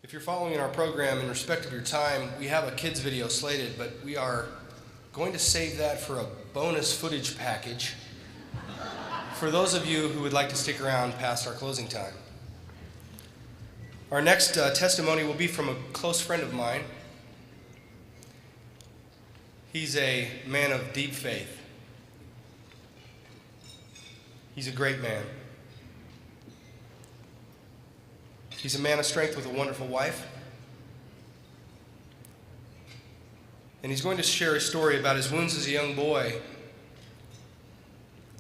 If you're following our program, in respect of your time, we have a kids video slated, but we are going to save that for a bonus footage package for those of you who would like to stick around past our closing time. Our next testimony will be from a close friend of mine. He's a man of deep faith. He's a great man. He's a man of strength with a wonderful wife. And he's going to share a story about his wounds as a young boy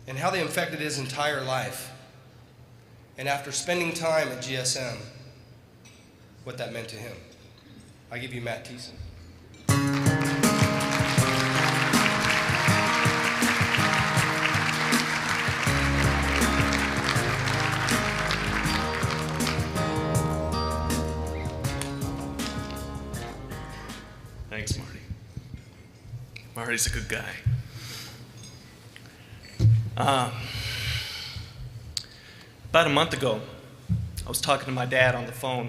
and how they infected his entire life. And after spending time at GSM, what that meant to him. I give you Matt Thiessen. Thanks, Marty. Marty's a good guy. About a month ago, I was talking to my dad on the phone,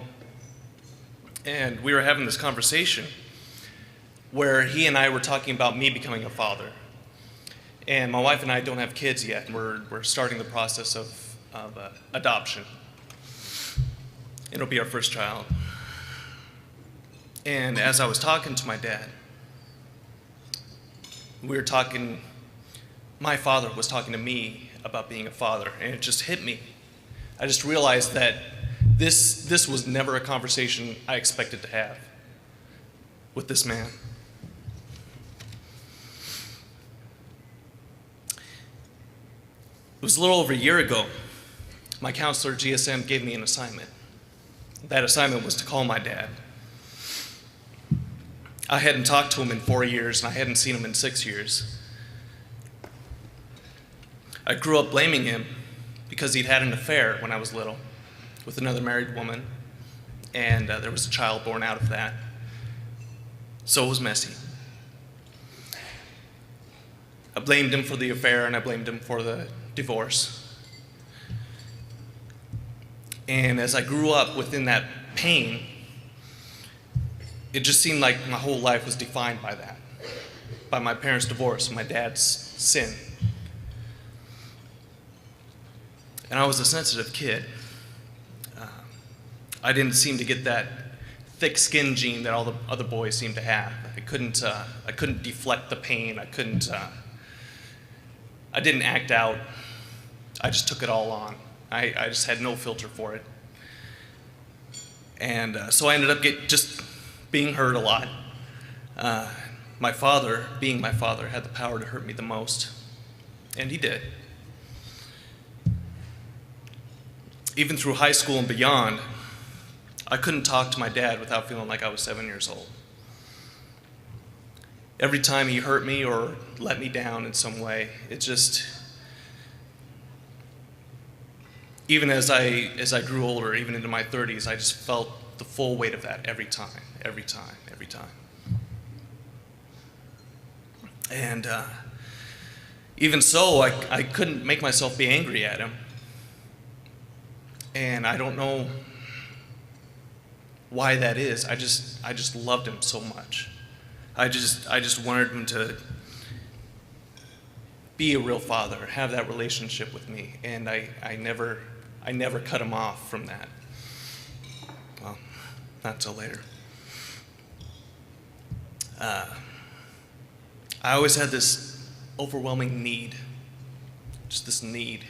and we were having this conversation where he and I were talking about me becoming a father. And my wife and I don't have kids yet, and we're starting the process of adoption. It'll be our first child. And as I was talking to my dad, my father was talking to me about being a father, and it just hit me. I just realized that this was never a conversation I expected to have with this man. It was a little over a year ago. My counselor at GSM gave me an assignment. That assignment was to call my dad. I hadn't talked to him in 4 years, and I hadn't seen him in 6 years. I grew up blaming him because he'd had an affair when I was little with another married woman, and there was a child born out of that. So it was messy. I blamed him for the affair, and I blamed him for the divorce. And as I grew up within that pain, it just seemed like my whole life was defined by that, by my parents' divorce, my dad's sin. And I was a sensitive kid. I didn't seem to get that thick skin gene that all the other boys seemed to have. I couldn't deflect the pain. I didn't act out. I just took it all on. I just had no filter for it. And so I ended up just being hurt a lot. My father, being my father, had the power to hurt me the most, and he did. Even through high school and beyond, I couldn't talk to my dad without feeling like I was 7 years old. Every time he hurt me or let me down in some way, it just, even as I grew older, even into my 30s, I just felt the full weight of that every time. And even so, I couldn't make myself be angry at him. And I don't know why that is. I just loved him so much. I just wanted him to be a real father, have that relationship with me, and I never cut him off from that. Well, not till later. I always had this overwhelming need, just this need.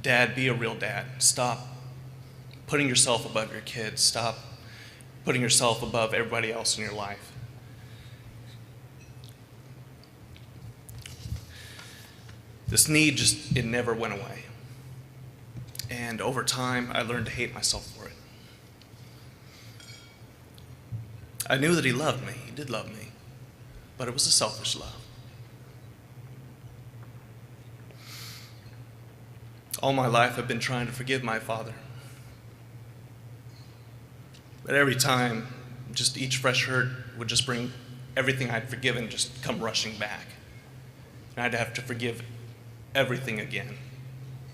Dad, be a real dad. Stop putting yourself above your kids. Stop putting yourself above everybody else in your life. This need it never went away. And over time, I learned to hate myself for it. I knew that he loved me. He did love me. But it was a selfish love. All my life, I've been trying to forgive my father. But every time, just each fresh hurt would just bring everything I'd forgiven just come rushing back. And I'd have to forgive everything again.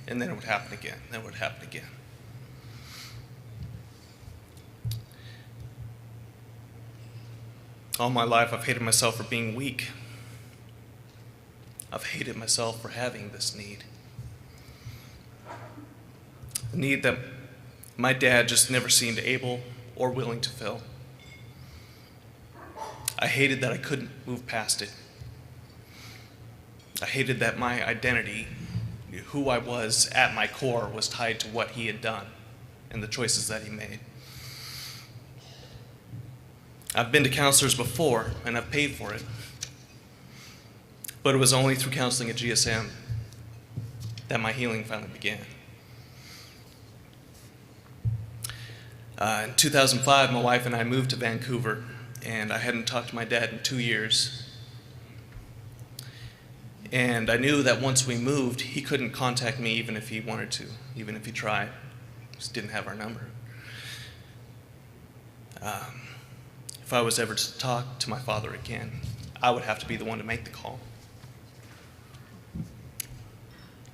And then it would happen again. Then it would happen again. All my life, I've hated myself for being weak. I've hated myself for having this need. A need that my dad just never seemed able or willing to fill. I hated that I couldn't move past it. I hated that my identity, who I was at my core, was tied to what he had done and the choices that he made. I've been to counselors before, and I've paid for it. But it was only through counseling at GSM that my healing finally began. In 2005, my wife and I moved to Vancouver, and I hadn't talked to my dad in 2 years. And I knew that once we moved, he couldn't contact me even if he wanted to, even if he tried. Just didn't have our number. If I was ever to talk to my father again, I would have to be the one to make the call.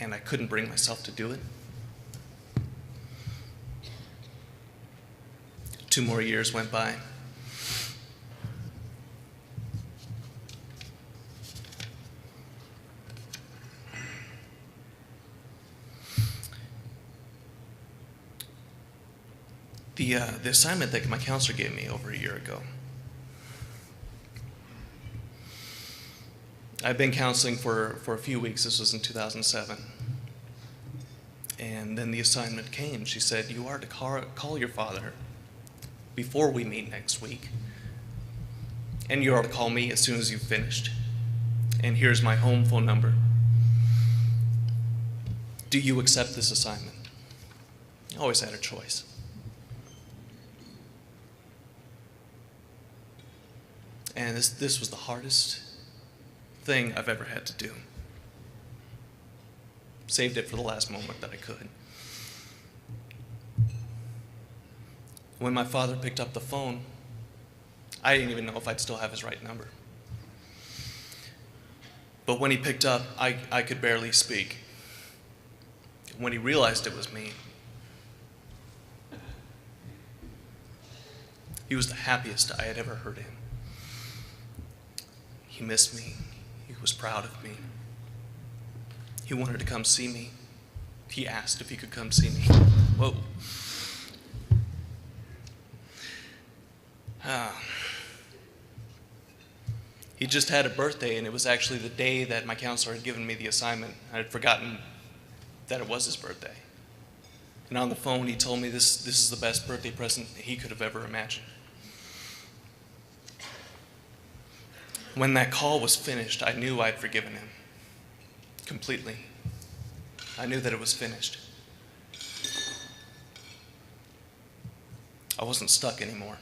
And I couldn't bring myself to do it. 2 more years went by. The assignment that my counselor gave me over a year ago. I've been counseling for a few weeks. This was in 2007. And then the assignment came. She said, you are to call your father before we meet next week. And you are to call me as soon as you've finished. And here's my home phone number. Do you accept this assignment? I always had a choice. And this was the hardest thing I've ever had to do. Saved it for the last moment that I could. When my father picked up the phone, I didn't even know if I'd still have his right number. But when he picked up, I could barely speak. When he realized it was me, he was the happiest I had ever heard him. He missed me. He was proud of me. He wanted to come see me. He asked if he could come see me. Whoa. He just had a birthday, and it was actually the day that my counselor had given me the assignment. I had forgotten that it was his birthday. And on the phone, he told me this is the best birthday present he could have ever imagined. When that call was finished, I knew I'd forgiven him completely. I knew that it was finished. I wasn't stuck anymore.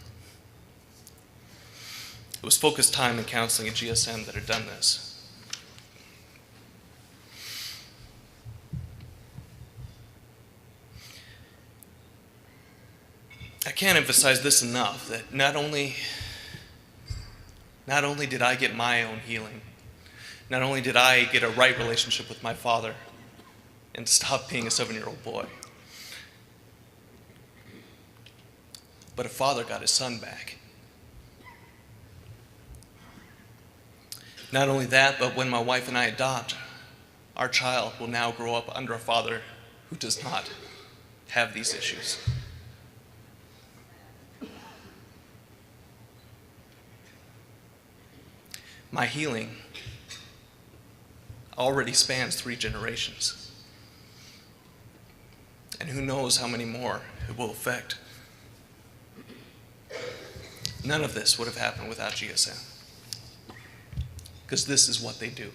It was focused time and counseling at GSM that had done this. I can't emphasize this enough, that not only did I get my own healing, not only did I get a right relationship with my father and stop being a 7-year-old boy, but a father got his son back. Not only that, but when my wife and I adopt, our child will now grow up under a father who does not have these issues. My healing already spans 3 generations. And who knows how many more it will affect. None of this would have happened without GSM. Because this is what they do.